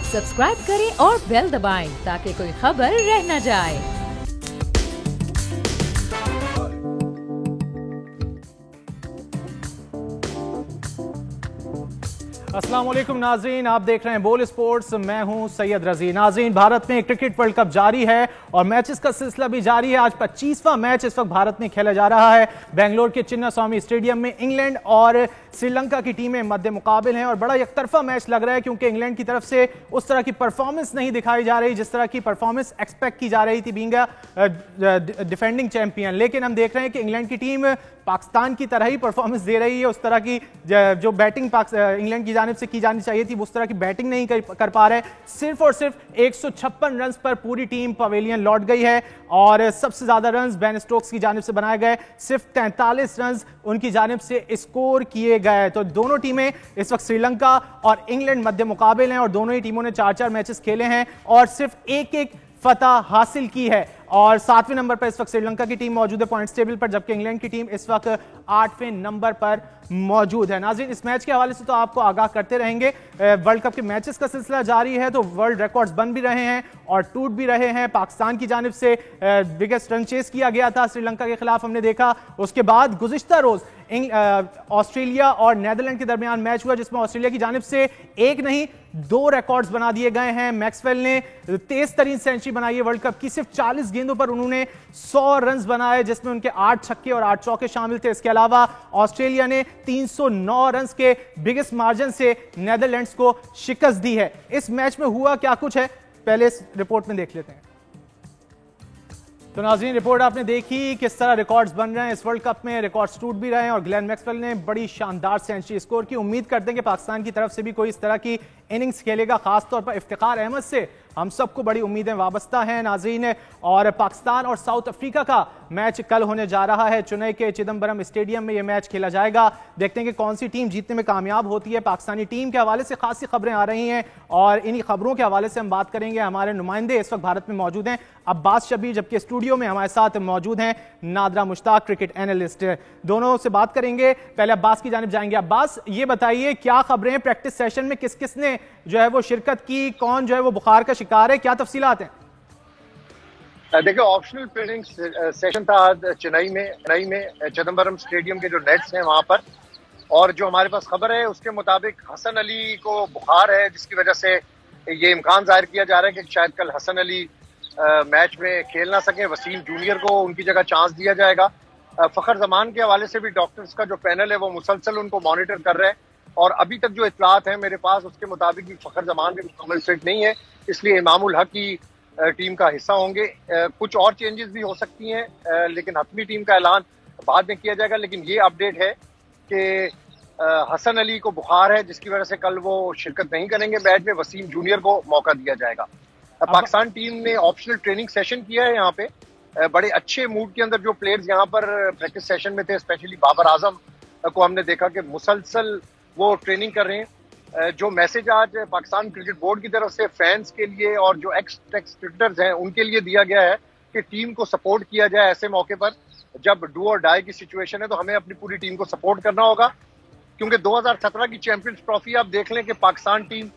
Subscribe करें और bell दबाएं ताकि कोई खबर रह न जाए। अस्सलाम वालेकुम नाज़रीन, आप देख रहे हैं बोल स्पोर्ट्स। मैं हूं सैयद रजी। नाज़रीन, भारत में क्रिकेट वर्ल्ड कप जारी है और मैचेस का सिलसिला भी जारी है। आज 25वां मैच इस वक्त भारत में खेला जा रहा है। बेंगलोर के चिन्नास्वामी स्टेडियम में इंग्लैंड और श्रीलंका की टीमें मध्य मुकाबिल हैं और बड़ा एकतरफा मैच लग रहा है क्योंकि इंग्लैंड की तरफ से उस तरह की परफॉर्मेंस नहीं दिखाई जा रही जिस तरह की परफॉर्मेंस एक्सपेक्ट की जा रही थी बीइंग डिफेंडिंग चैंपियन। लेकिन हम देख रहे हैं कि इंग्लैंड की टीम पाकिस्तान की तरह ही परफॉर्मेंस दे रही है। उस तरह की जो बैटिंग इंग्लैंड की जानिब से की जानी चाहिए थी उस तरह की बैटिंग नहीं कर पा रहे। सिर्फ और सिर्फ 156 रन पर पूरी टीम पवेलियन लौट गई है और सबसे ज्यादा रन बेन स्टोक्स की जानिब से बनाए गए, सिर्फ 43 रन उनकी जानिब से स्कोर किए गए। तो दोनों टीमें इस वक्त श्रीलंका और इंग्लैंड मध्य मुकाबिल हैं और दोनों ही टीमों ने 4-4 मैचेस खेले हैं और सिर्फ एक फतह हासिल की है। और 7वें नंबर पर इस वक्त श्रीलंका की टीम मौजूद है पॉइंट्स टेबल पर, जबकि इंग्लैंड की टीम इस वक्त 8वें नंबर पर मौजूद है। नाज़रीन, इस मैच के हवाले से तो आपको आगाह करते रहेंगे। वर्ल्ड कप के मैचेस का सिलसिला जारी है तो वर्ल्ड रिकॉर्ड्स बन भी रहे हैं और टूट भी रहे हैं। पाकिस्तान की जानिब से बिगेस्ट रन चेस किया गया था श्रीलंका के खिलाफ, हमने देखा। उसके बाद गुज़िश्ता रोज ऑस्ट्रेलिया और नीदरलैंड के दरमियान मैच हुआ जिसमें ऑस्ट्रेलिया की जानिब से एक नहीं 2 रिकॉर्ड्स बना दिए गए हैं। मैक्सवेल ने तेज तरीन सेंचुरी बनाई है वर्ल्ड कप की। सिर्फ 40 गेंदों पर उन्होंने 100 रन बनाए जिसमें उनके 8 छक्के और 8 चौके शामिल थे। इसके अलावा ऑस्ट्रेलिया ने 309 रन के बिगेस्ट मार्जिन से नीदरलैंड्स को शिकस्त दी है। इस मैच में हुआ क्या कुछ है पहले इस रिपोर्ट में देख लेते हैं। तो नाज़रीन, रिपोर्ट आपने देखी किस तरह रिकॉर्ड्स बन रहे हैं इस वर्ल्ड कप में। रिकॉर्ड्स टूट भी रहे हैं और ग्लेन मैक्सवेल ने बड़ी शानदार सेंचुरी स्कोर की। उम्मीद करते हैं कि पाकिस्तान की तरफ से भी कोई इस तरह की इनिंग्स खेलेगा। खासतौर पर इफ्तिखार अहमद से हम सबको बड़ी उम्मीदें वाबस्ता हैं नाज़रीन। और पाकिस्तान और साउथ अफ्रीका का मैच कल होने जा रहा है। चेन्नई के चिदम्बरम स्टेडियम में यह मैच खेला जाएगा। देखते हैं कि कौन सी टीम जीतने में कामयाब होती है। पाकिस्तानी टीम के हवाले से खासी खबरें आ रही हैं और इन्हीं खबरों के हवाले से हम बात करेंगे। हमारे नुमाइंदे इस वक्त भारत में मौजूद हैं, अब्बास शबीर, जबकि स्टूडियो में हमारे साथ मौजूद हैं नादरा मुश्ताक, क्रिकेट एनालिस्ट। दोनों से बात करेंगे। पहले अब्बास की जानिब जाएंगे। अब्बास, ये बताइए क्या खबरें हैं, प्रैक्टिस सेशन में किस किस ने जो है वो शिरकत की, कौन जो है वो बुखार का शिकार है, क्या तफसीलात हैं? देखिए, ऑप्शनल ट्रेनिंग सेशन था आज चेन्नई में चिदम्बरम स्टेडियम के जो नेट्स हैं वहां पर। और जो हमारे पास खबर है उसके मुताबिक हसन अली को बुखार है जिसकी वजह से ये इम्कान जाहिर किया जा रहा है कि शायद कल हसन अली मैच में खेल ना सके। वसीम जूनियर को उनकी जगह चांस दिया जाएगा। फखर जमान के हवाले से भी डॉक्टर्स का जो पैनल है वो मुसलसल उनको मॉनिटर कर रहे हैं और अभी तक जो इत्तलात है मेरे पास उसके मुताबिक भी फखर जमान भी मुकम्मल फिट नहीं है, इसलिए इमामुल हक की टीम का हिस्सा होंगे। कुछ और चेंजेस भी हो सकती हैं लेकिन हतमी टीम का ऐलान बाद में किया जाएगा। लेकिन ये अपडेट है कि हसन अली को बुखार है जिसकी वजह से कल वो शिरकत नहीं करेंगे मैच में। वसीम जूनियर को मौका दिया जाएगा। पाकिस्तान टीम ने ऑप्शनल ट्रेनिंग सेशन किया है यहाँ पे बड़े अच्छे मूड के अंदर। जो प्लेयर्स यहाँ पर प्रैक्टिस सेशन में थे, स्पेशली बाबर आजम को हमने देखा कि मुसलसल वो ट्रेनिंग कर रहे हैं। जो मैसेज आज पाकिस्तान क्रिकेट बोर्ड की तरफ से फैंस के लिए और जो एक्स क्रिकेटर्स हैं उनके लिए दिया गया है कि टीम को सपोर्ट किया जाए। ऐसे मौके पर जब डू और डाई की सिचुएशन है तो हमें अपनी पूरी टीम को सपोर्ट करना होगा, क्योंकि 2017 की चैंपियंस ट्रॉफी आप देख लें कि पाकिस्तान टीम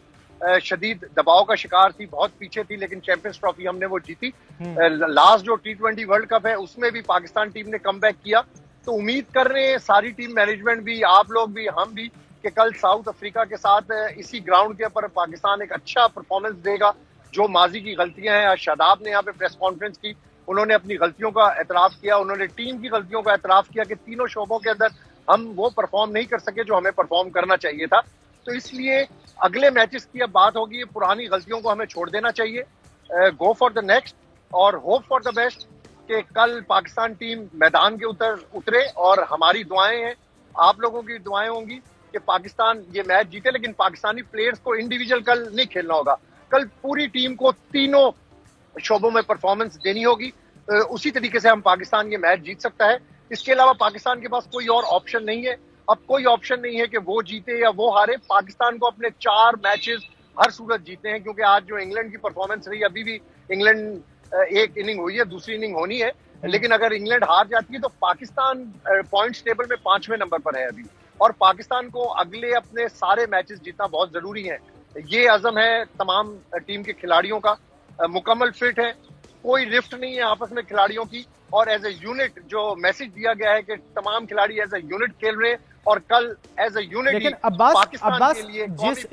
शदीद दबाव का शिकार थी, बहुत पीछे थी, लेकिन चैंपियंस ट्रॉफी हमने वो जीती। लास्ट जो T20 वर्ल्ड कप है उसमें भी पाकिस्तान टीम ने कमबैक किया। तो उम्मीद कर रहे हैं सारी टीम मैनेजमेंट भी, आप लोग भी, हम भी, कि कल साउथ अफ्रीका के साथ इसी ग्राउंड के ऊपर पाकिस्तान एक अच्छा परफॉर्मेंस देगा। जो माजी की गलतियां हैं, आज शादाब ने यहाँ पे प्रेस कॉन्फ्रेंस की, उन्होंने अपनी गलतियों का एतराफ किया, उन्होंने टीम की गलतियों का एतराफ किया कि तीनों शोबों के अंदर हम वो परफॉर्म नहीं कर सके जो हमें परफॉर्म करना चाहिए था। तो इसलिए अगले मैचेस की अब बात होगी, पुरानी गलतियों को हमें छोड़ देना चाहिए, गो फॉर द नेक्स्ट और होप फॉर द बेस्ट कि कल पाकिस्तान टीम मैदान के उतरे। और हमारी दुआएं हैं, आप लोगों की दुआएं होंगी कि पाकिस्तान ये मैच जीते। लेकिन पाकिस्तानी प्लेयर्स को इंडिविजुअल कल नहीं खेलना होगा, कल पूरी टीम को तीनों शोबों में परफॉर्मेंस देनी होगी। उसी तरीके से हम पाकिस्तान ये मैच जीत सकता है। इसके अलावा पाकिस्तान के पास कोई और ऑप्शन नहीं है। अब कोई ऑप्शन नहीं है कि वो जीते या वो हारे। पाकिस्तान को अपने 4 मैचेस हर सूरत जीतने हैं, क्योंकि आज जो इंग्लैंड की परफॉर्मेंस रही, अभी भी इंग्लैंड एक इनिंग हुई है, दूसरी इनिंग होनी है। लेकिन अगर इंग्लैंड हार जाती है तो पाकिस्तान पॉइंट्स टेबल में 5वें नंबर पर है अभी, और पाकिस्तान को अगले अपने सारे मैचेस जीतना बहुत जरूरी है। ये अज़म है तमाम टीम के खिलाड़ियों का, मुकम्मल फिट है, कोई रिफ्ट नहीं है आपस में खिलाड़ियों की, और एज ए यूनिट जो मैसेज दिया गया है कि तमाम खिलाड़ी एज ए यूनिट खेल रहे हैं और कल एज ए यूनिट। लेकिन अब्बास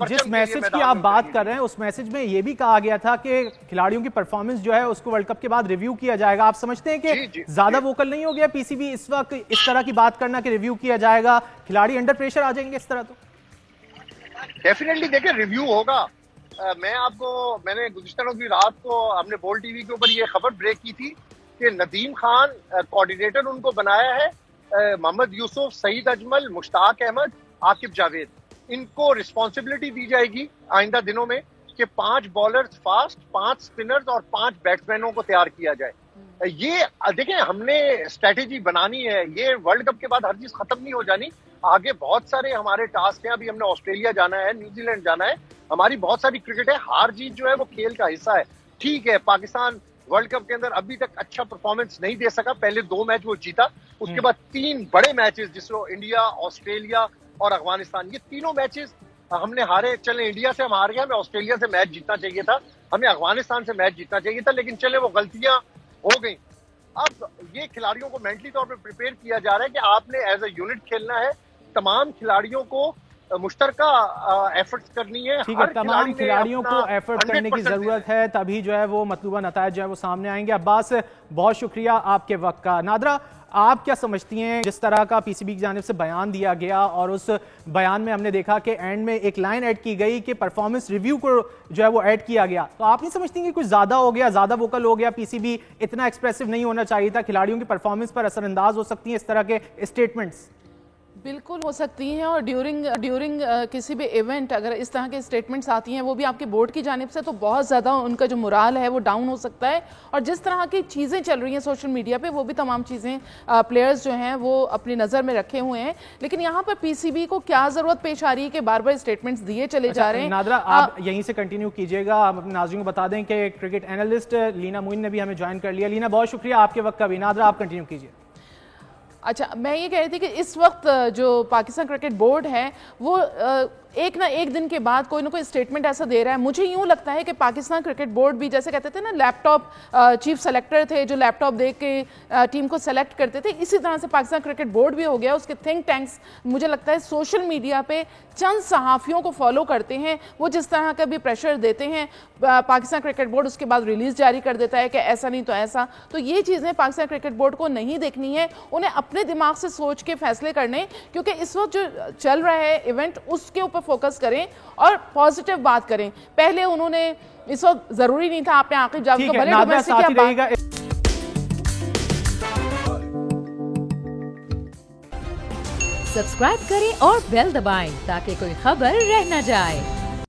जिस मैसेज की आप बात कर रहे हैं उस मैसेज में ये भी कहा गया था कि खिलाड़ियों की परफॉर्मेंस जो है उसको वर्ल्ड कप के बाद रिव्यू किया जाएगा। आप समझते हैं कि ज्यादा वोकल नहीं हो गया पीसीबी इस वक्त इस तरह की बात करना कि रिव्यू किया जाएगा, खिलाड़ी अंडर प्रेशर आ जाएंगे इस तरह? तो डेफिनेटली देखिए रिव्यू होगा। मैंने गुज़िश्ता की रात को हमने बोल टीवी के ऊपर ये खबर ब्रेक की थी कि नदीम खान कोऑर्डिनेटर उनको बनाया है, मोहम्मद यूसुफ, सईद अजमल, मुश्ताक अहमद, आकिब जावेद, इनको रिस्पॉन्सिबिलिटी दी जाएगी आइंदा दिनों में कि 5 बॉलर्स फास्ट, 5 स्पिनर्स और 5 बैट्समैनों को तैयार किया जाए। ये देखें हमने स्ट्रेटेजी बनानी है, ये वर्ल्ड कप के बाद हर चीज खत्म नहीं हो जानी, आगे बहुत सारे हमारे टास्क हैं। अभी हमने ऑस्ट्रेलिया जाना है, न्यूजीलैंड जाना है, हमारी बहुत सारी क्रिकेट है, हार जीत जो है वो खेल का हिस्सा है। ठीक है, पाकिस्तान वर्ल्ड कप के अंदर अभी तक अच्छा परफॉर्मेंस नहीं दे सका, पहले 2 मैच वो जीता, उसके बाद 3 बड़े मैचेस जिसमें इंडिया, ऑस्ट्रेलिया और अफगानिस्तान, ये तीनों मैचेस हमने हारे। चले इंडिया से हम हार गए, हमें ऑस्ट्रेलिया से मैच जीतना चाहिए था, हमें अफगानिस्तान से मैच जीतना चाहिए था, लेकिन चले वो गलतियां हो गई। अब ये खिलाड़ियों को मेंटली तौर पे प्रिपेयर किया जा रहा है कि आपने एज ए यूनिट खेलना है, तमाम खिलाड़ियों को मुश्तरका एफर्ट्स करनी है। ठीक है, तमाम खिलाड़ियों को एफर्ट करने की जरूरत है, तभी जो है वो मतलूबा नतायज जो है वो सामने आएंगे। अब्बास बहुत शुक्रिया आपके वक्त का। नादरा, आप क्या समझती हैं जिस तरह का पीसीबी की जानिब से बयान दिया गया और उस बयान में हमने देखा कि एंड में एक लाइन ऐड की गई कि परफॉर्मेंस रिव्यू को जो है वो ऐड किया गया, तो आप नहीं समझती कि कुछ ज्यादा हो गया, ज्यादा वोकल हो गया, पीसीबी इतना एक्सप्रेसिव नहीं होना चाहिए था, खिलाड़ियों की परफॉर्मेंस पर असरअंदाज हो सकती है इस तरह के स्टेटमेंट्स? बिल्कुल हो सकती हैं, और ड्यूरिंग किसी भी इवेंट अगर इस तरह के स्टेटमेंट्स आती हैं, वो भी आपके बोर्ड की जानिब से, तो बहुत ज़्यादा उनका जो मोराल है वो डाउन हो सकता है। और जिस तरह की चीज़ें चल रही हैं सोशल मीडिया पे, वो भी तमाम चीज़ें प्लेयर्स जो हैं वो अपनी नज़र में रखे हुए हैं। लेकिन यहाँ पर पीसीबी को क्या ज़रूरत पेश आ रही है कि बार बार स्टेटमेंट्स दिए चले जा रहे हैं? नादरा, आप यहीं से कंटिन्यू कीजिएगा। आप अपने नाज़रीन को बता दें कि क्रिकेट एनालिस्ट लीना मोइन ने भी हमें ज्वाइन कर लिया। लीना, बहुत शुक्रिया आपके वक्त का भी। नादरा, आप कंटिन्यू कीजिए। अच्छा, मैं ये कह रही थी कि इस वक्त जो पाकिस्तान क्रिकेट बोर्ड है वो एक ना एक दिन के बाद कोई ना कोई स्टेटमेंट ऐसा दे रहा है। मुझे यूं लगता है कि पाकिस्तान क्रिकेट बोर्ड भी, जैसे कहते थे ना लैपटॉप चीफ सेलेक्टर थे जो लैपटॉप दे के टीम को सेलेक्ट करते थे, इसी तरह से पाकिस्तान क्रिकेट बोर्ड भी हो गया। उसके थिंक टैंक्स मुझे लगता है सोशल मीडिया पे चंद सहाफ़ियों को फॉलो करते हैं, वो जिस तरह का भी प्रेशर देते हैं पाकिस्तान क्रिकेट बोर्ड उसके बाद रिलीज जारी कर देता है कि ऐसा नहीं तो ऐसा। तो ये चीज़ें पाकिस्तान क्रिकेट बोर्ड को नहीं देखनी है, उन्हें अपने दिमाग से सोच के फैसले करने, क्योंकि इस वक्त जो चल रहा है इवेंट उसके ऊपर फोकस करें और पॉजिटिव बात करें। पहले उन्होंने इस वक्त जरूरी नहीं था आपने आकिब जावेद को भले डोमेस्टिक क्या सब्सक्राइब करें और बेल दबाएं ताकि कोई खबर रह न जाए।